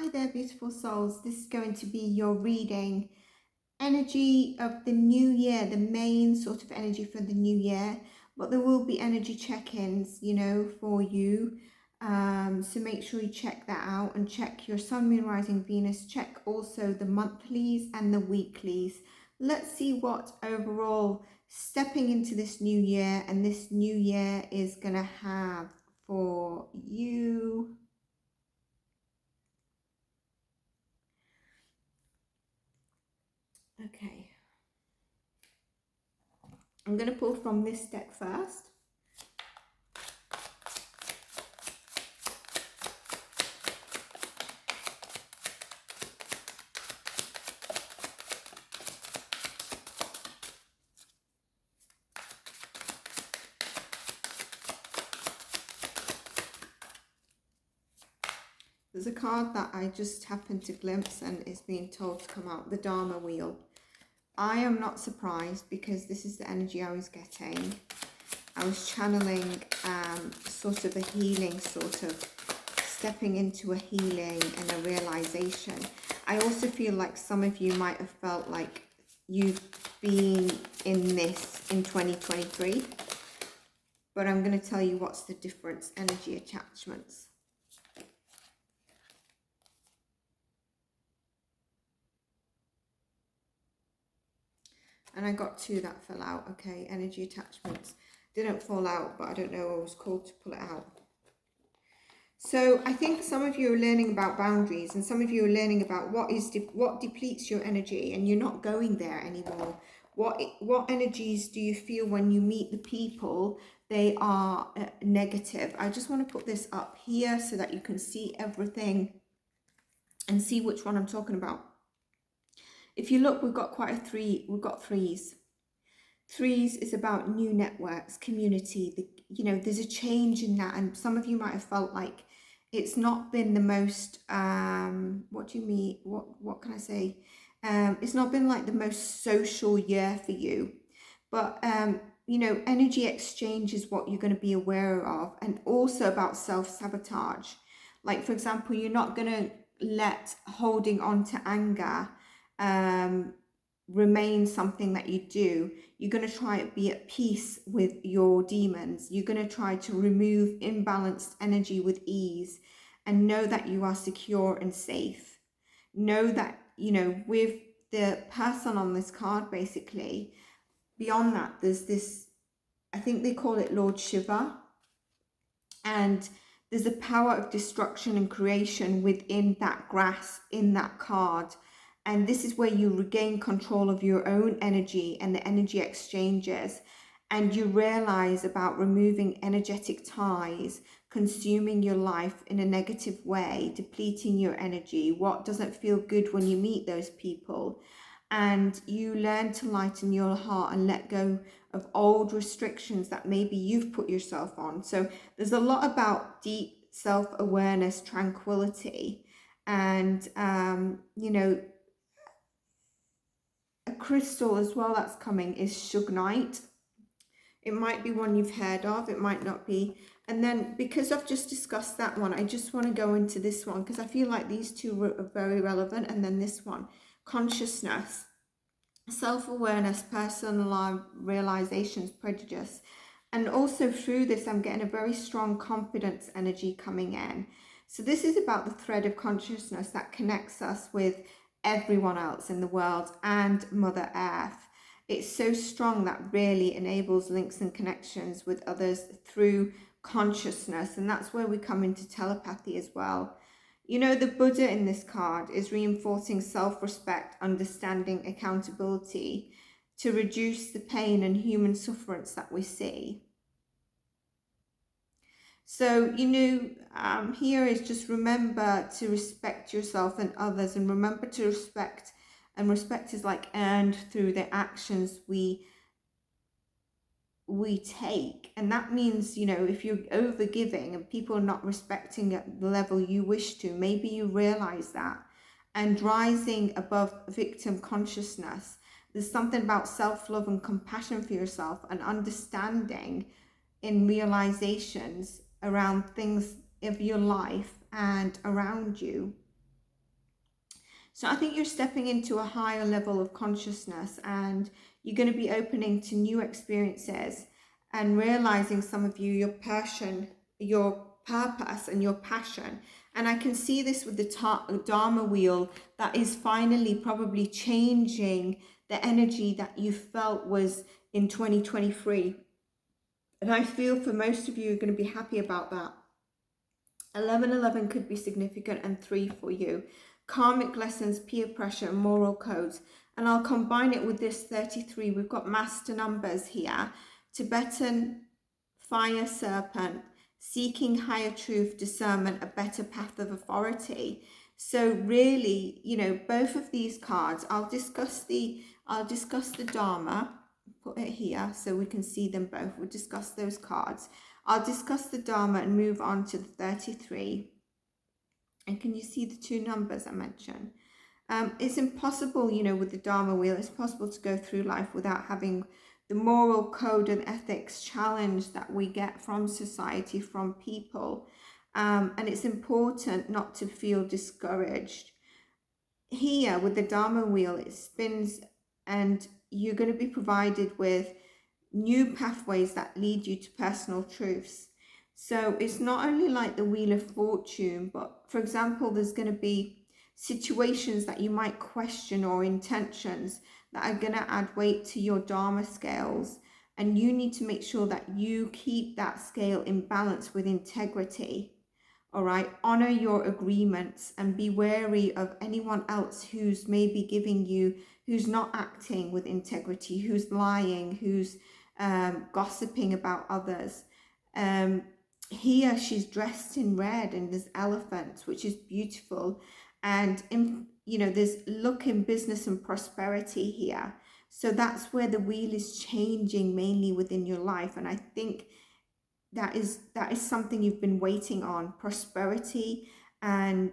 Hi there, beautiful souls. This is going to be your reading. Energy of the new year, the main sort of energy for the new year. But there will be energy check-ins, for you. So make sure you check that out and check your Sun, Moon, Rising, Venus. Check also the monthlies and the weeklies. Let's see what overall stepping into this new year and this new year is going to have for you. Okay, I'm going to pull from this deck first. There's a card that I just happened to glimpse and is being told to come out, the Dharma Wheel. I am not surprised because this is the energy I was getting. I was channeling sort of a healing, sort of stepping into a healing and a realization. I also feel like some of you might have felt like you've been in this in 2023. But I'm going to tell you what's the difference, energy attachments. And I got two that fell out. Okay, energy attachments didn't fall out, but I don't know, I was called to pull it out. So I think some of you are learning about boundaries, and some of you are learning about what depletes your energy, and you're not going there anymore. What energies do you feel when you meet the people? They are negative. I just want to put this up here so that you can see everything and see which one I'm talking about. If you look, we've got we've got threes. Threes is about new networks, community. There's a change in that, and some of you might have felt like it's not been the most, what do you mean? What can I say? It's not been like the most social year for you, but energy exchange is what you're going to be aware of, and also about self-sabotage. Like, for example, you're not going to let holding on to anger remain something that you do. You're going to try to be at peace with your demons. You're going to try to remove imbalanced energy with ease and know that you are secure and safe. Know that, with the person on this card, basically, beyond that, there's this, I think they call it Lord Shiva, and there's a power of destruction and creation within that grasp, in that card. And this is where you regain control of your own energy and the energy exchanges. And you realize about removing energetic ties, consuming your life in a negative way, depleting your energy, what doesn't feel good when you meet those people. And you learn to lighten your heart and let go of old restrictions that maybe you've put yourself on. So there's a lot about deep self-awareness, tranquility, and, a crystal as well that's coming is Sugnite. It might be one you've heard of, it might not be. And then because I've just discussed that one, I just want to go into this one because I feel like these two are very relevant. And then this one, consciousness, self-awareness, personal realizations, prejudice. And also through this, I'm getting a very strong confidence energy coming in. So this is about the thread of consciousness that connects us with everyone else in the world and Mother Earth. It's so strong that really enables links and connections with others through consciousness, and that's where we come into telepathy as well. The Buddha in this card is reinforcing self-respect, understanding, accountability to reduce the pain and human sufferance that we see. So, here is just remember to respect yourself and others, and remember to respect, and respect is like earned through the actions we take. And that means, if you're over giving and people are not respecting at the level you wish to, maybe you realize that, and rising above victim consciousness. There's something about self-love and compassion for yourself and understanding in realizations around things of your life and around you. So I think you're stepping into a higher level of consciousness, and you're going to be opening to new experiences and realizing, some of you, your passion, your purpose and your passion. And I can see this with the Dharma wheel that is finally probably changing the energy that you felt was in 2023. And I feel for most of you are going to be happy about that. 1111 could be significant, and 3 for you. Karmic lessons, peer pressure, moral codes. And I'll combine it with this 33. We've got master numbers here. Tibetan fire serpent, seeking higher truth, discernment, a better path of authority. So really, you know, both of these cards, I'll discuss the Dharma, put it here so we can see them both. We'll discuss those cards. I'll discuss the Dharma and move on to the 33. And can you see the 2 numbers I mentioned? It's impossible, you know, with the Dharma wheel, it's possible to go through life without having the moral code and ethics challenge that we get from society, from people. And it's important not to feel discouraged. Here with the Dharma wheel, it spins, and you're going to be provided with new pathways that lead you to personal truths. So it's not only like the Wheel of Fortune, but for example, there's going to be situations that you might question, or intentions that are going to add weight to your Dharma scales. And you need to make sure that you keep that scale in balance with integrity. All right, honor your agreements and be wary of anyone else who's maybe giving you, who's not acting with integrity, who's lying, who's gossiping about others. Here she's dressed in red, and there's elephants, which is beautiful. And you know, there's luck in business and prosperity here. So that's where the wheel is changing mainly within your life. And I think that is something you've been waiting on, prosperity. And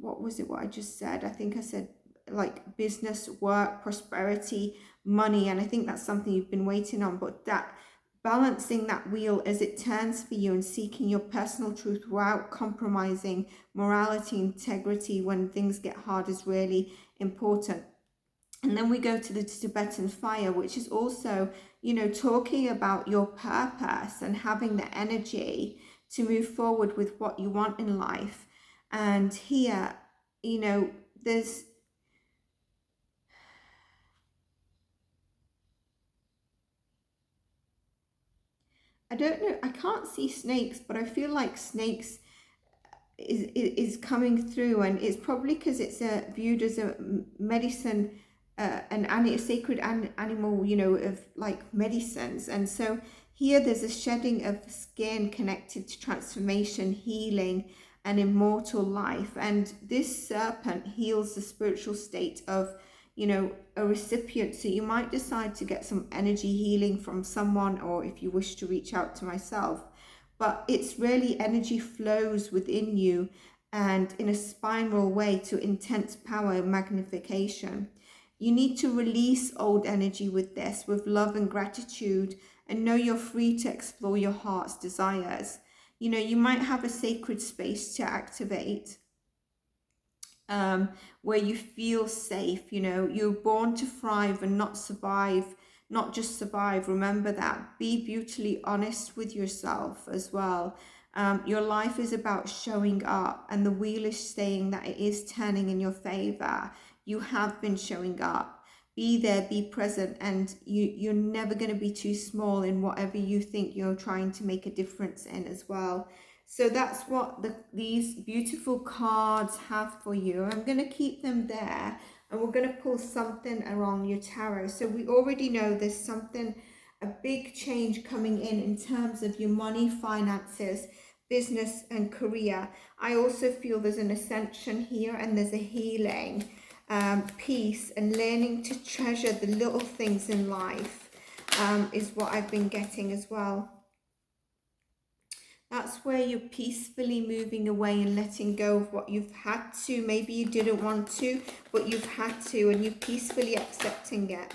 what was it, what I just said? I think I said like business, work, prosperity, money. And I think that's something you've been waiting on. But that balancing that wheel as it turns for you, and seeking your personal truth without compromising morality, integrity when things get hard, is really important. And then we go to the Tibetan fire, which is also, you know, talking about your purpose and having the energy to move forward with what you want in life. And here, you know, there's I don't know, I can't see snakes, but I feel like snakes is coming through, and it's probably because it's viewed as a medicine, a sacred animal, you know, of like medicines. And so here there's a shedding of skin connected to transformation, healing, and immortal life. And this serpent heals the spiritual state of, you know, a recipient. So you might decide to get some energy healing from someone, or if you wish to reach out to myself. But it's really energy flows within you, and in a spiral way, to intense power and magnification. You need to release old energy with this, with love and gratitude, and know you're free to explore your heart's desires. You know, you might have a sacred space to activate, where you feel safe. You know, you're born to thrive and not survive, not just survive. Remember that. Be brutally honest with yourself as well. Your life is about showing up, and the wheel is saying that it is turning in your favor. You have been showing up. Be there, be present, and you're never going to be too small in whatever you think you're trying to make a difference in as well. So that's what these beautiful cards have for you. I'm going to keep them there, and we're going to pull something around your tarot. So we already know there's something, a big change coming in terms of your money, finances, business and career. I also feel there's an ascension here, and there's a healing, peace, and learning to treasure the little things in life, is what I've been getting as well. That's where you're peacefully moving away and letting go of what you've had to. Maybe you didn't want to, but you've had to, and you're peacefully accepting it.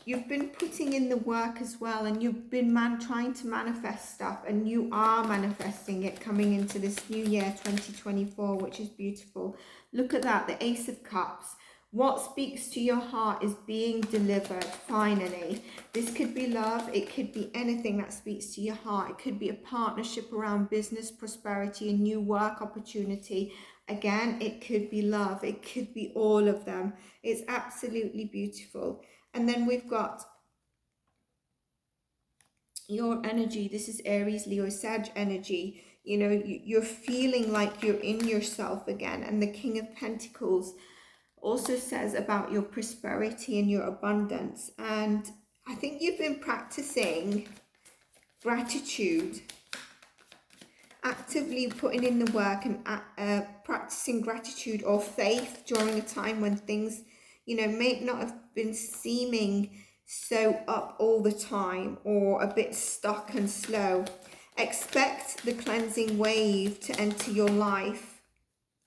you've been putting in the work as well, and you've been trying to manifest stuff, and you are manifesting it coming into this new year 2024, which is beautiful. Look at that, the Ace of Cups. What speaks to your heart is being delivered finally. This could be love, it could be anything that speaks to your heart. It could be a partnership around business, prosperity, a new work opportunity. Again, it could be love, it could be all of them. It's absolutely beautiful. And then we've got your energy. This is Aries, Leo, Sag energy. You know, you're feeling like you're in yourself again. And the King of Pentacles also says about your prosperity and your abundance. And I think you've been practicing gratitude, actively putting in the work and practicing gratitude or faith during a time when things, you know, may not have been seeming so up all the time or a bit stuck and slow. Expect the cleansing wave to enter your life.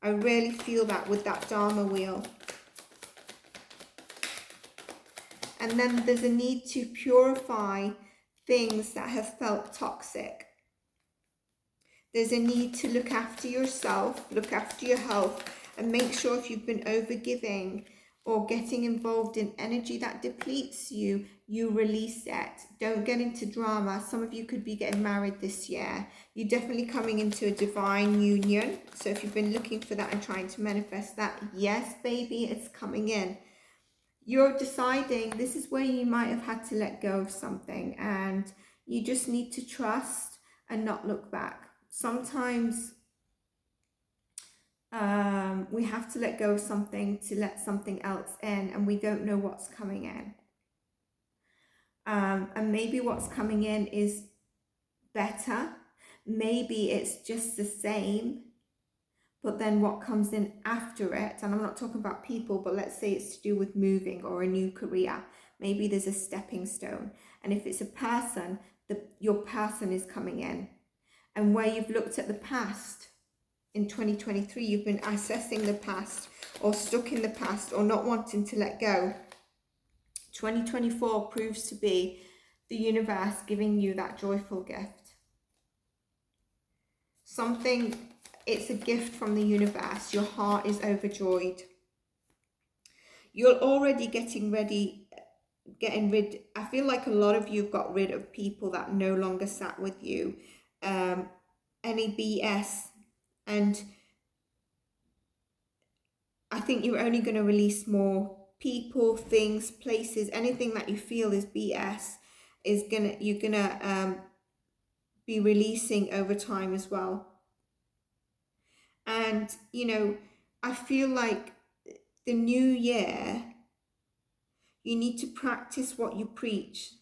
I really feel that with that Dharma wheel. And then there's a need to purify things that have felt toxic. There's a need to look after yourself, look after your health, and make sure if you've been overgiving or getting involved in energy that depletes you, you release it. Don't get into drama. Some of you could be getting married this year. You're definitely coming into a divine union. So if you've been looking for that and trying to manifest that, yes, baby, it's coming in. You're deciding this is where you might have had to let go of something, and you just need to trust and not look back. Sometimes we have to let go of something to let something else in, and we don't know what's coming in. And maybe what's coming in is better. Maybe it's just the same, but then what comes in after it, and I'm not talking about people, but let's say it's to do with moving or a new career. Maybe there's a stepping stone. And if it's a person, your person is coming in. And where you've looked at the past, in 2023, you've been assessing the past or stuck in the past or not wanting to let go. 2024 proves to be the universe giving you that joyful gift. It's a gift from the universe. Your heart is overjoyed. You're already getting rid. I feel like a lot of you got rid of people that no longer sat with you. Any BS. And I think you're only going to release more people, things, places, anything that you feel is BS you're gonna be releasing over time as well. And you know, I feel like the new year, you need to practice what you preach.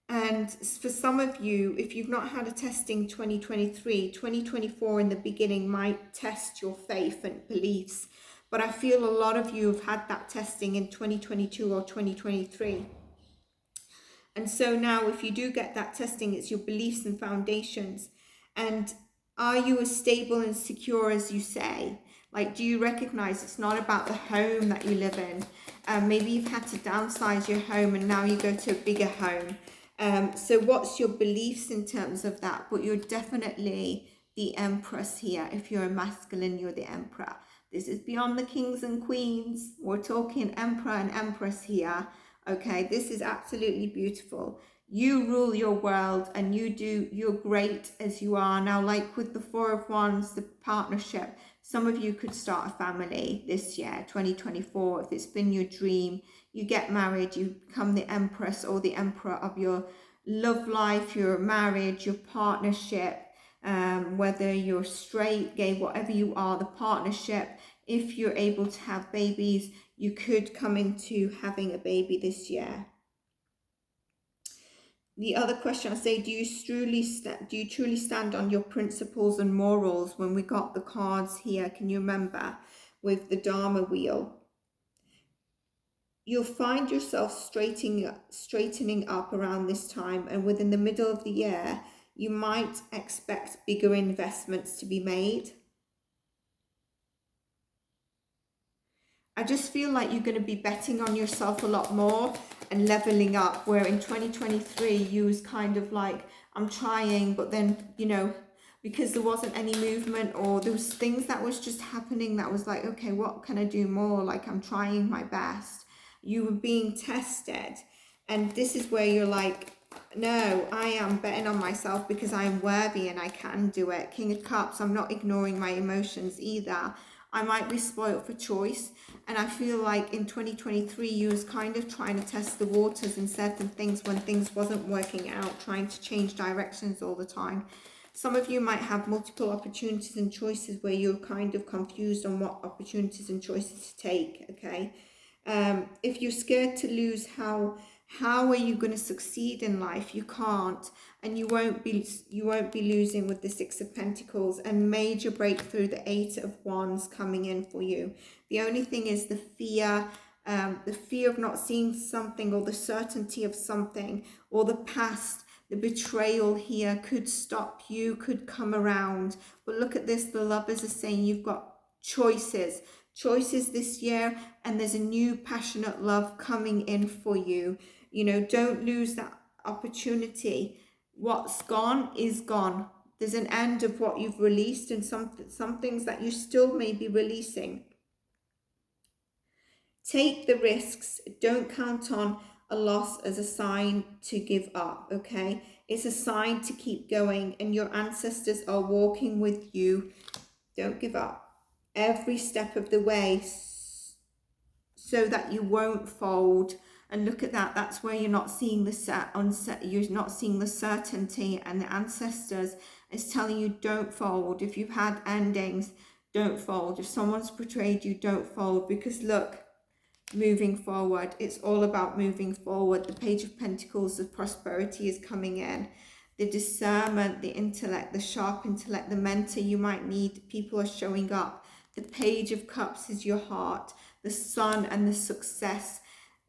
And for some of you, if you've not had a testing 2023, 2024 in the beginning might test your faith and beliefs. But I feel a lot of you have had that testing in 2022 or 2023. And so now if you do get that testing, it's your beliefs and foundations. And are you as stable and secure as you say? Like, do you recognize it's not about the home that you live in? Maybe you've had to downsize your home and now you go to a bigger home. So what's your beliefs in terms of that? But you're definitely the Empress here. If you're a masculine, you're the Emperor. This is beyond the kings and queens. We're talking Emperor and Empress here. Okay, this is absolutely beautiful. You rule your world and you're great as you are. Now, like with the Four of Wands, the partnership, some of you could start a family this year, 2024. If it's been your dream, you get married, you become the Empress or the Emperor of your love life, your marriage, your partnership, whether you're straight, gay, whatever you are, the partnership. If you're able to have babies, you could come into having a baby this year. The other question I say, do you truly stand on your principles and morals? When we got the cards here, can you remember with the Dharma wheel? You'll find yourself straightening up around this time, and within the middle of the year, you might expect bigger investments to be made. I just feel like you're going to be betting on yourself a lot more and leveling up, where in 2023 you was kind of like, I'm trying, but then, you know, because there wasn't any movement, or there was things that was just happening that was like, okay, what can I do more? Like, I'm trying my best. You were being tested, and this is where you're like, no, I am betting on myself because I am worthy and I can do it. King of Cups, I'm not ignoring my emotions either. I might be spoiled for choice, and I feel like in 2023 you was kind of trying to test the waters in certain things when things wasn't working out, trying to change directions all the time. Some of you might have multiple opportunities and choices where you're kind of confused on what opportunities and choices to take, okay? If you're scared to lose, how are you going to succeed in life? You can't, and you won't be losing with the Six of Pentacles and major breakthrough, the Eight of Wands coming in for you. The only thing is the fear of not seeing something, or the certainty of something, or the past. The betrayal here could stop you, could come around. But look at this, the Lovers are saying you've got choices this year, and there's a new passionate love coming in for you. You know, don't lose that opportunity. What's gone is gone. There's an end of what you've released, and some things that you still may be releasing. Take the risks. Don't count on a loss as a sign to give up, okay? It's a sign to keep going, and your ancestors are walking with you. Don't give up every step of the way, so that you won't fold. And look at that, that's where you're not seeing you're not seeing the certainty, and the ancestors is telling you don't fold. If you've had endings, don't fold. If someone's betrayed you, don't fold, because look, moving forward, it's all about moving forward. The Page of Pentacles, the prosperity is coming in, the discernment, the intellect, the sharp intellect, the mentor you might need, people are showing up. The Page of Cups is your heart, the Sun, and the success,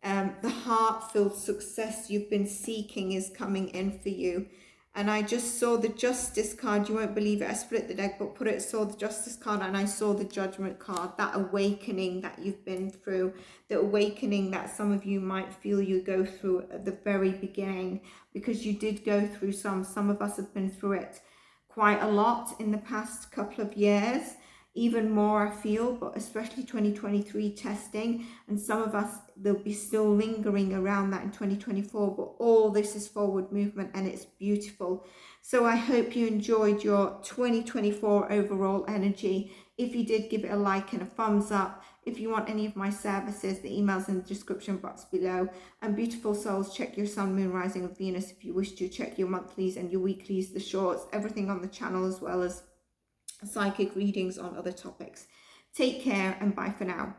the heart-filled success you've been seeking is coming in for you. And I just saw the Justice card. You won't believe it. I split the deck, but saw the Justice card, and I saw the Judgment card. That awakening that you've been through, the awakening that some of you might feel you go through at the very beginning, because you did go through some of us have been through it quite a lot in the past couple of years. Even more, I feel, but especially 2023 testing, and some of us, they'll be still lingering around that in 2024, but all this is forward movement, and it's beautiful. So I hope you enjoyed your 2024 overall energy. If you did, give it a like and a thumbs up. If you want any of my services, the email's in the description box below. And beautiful souls, check your sun, moon, rising of Venus if you wish to. Check your monthlies and your weeklies, the shorts, everything on the channel, as well as psychic readings on other topics. Take care, and bye for now.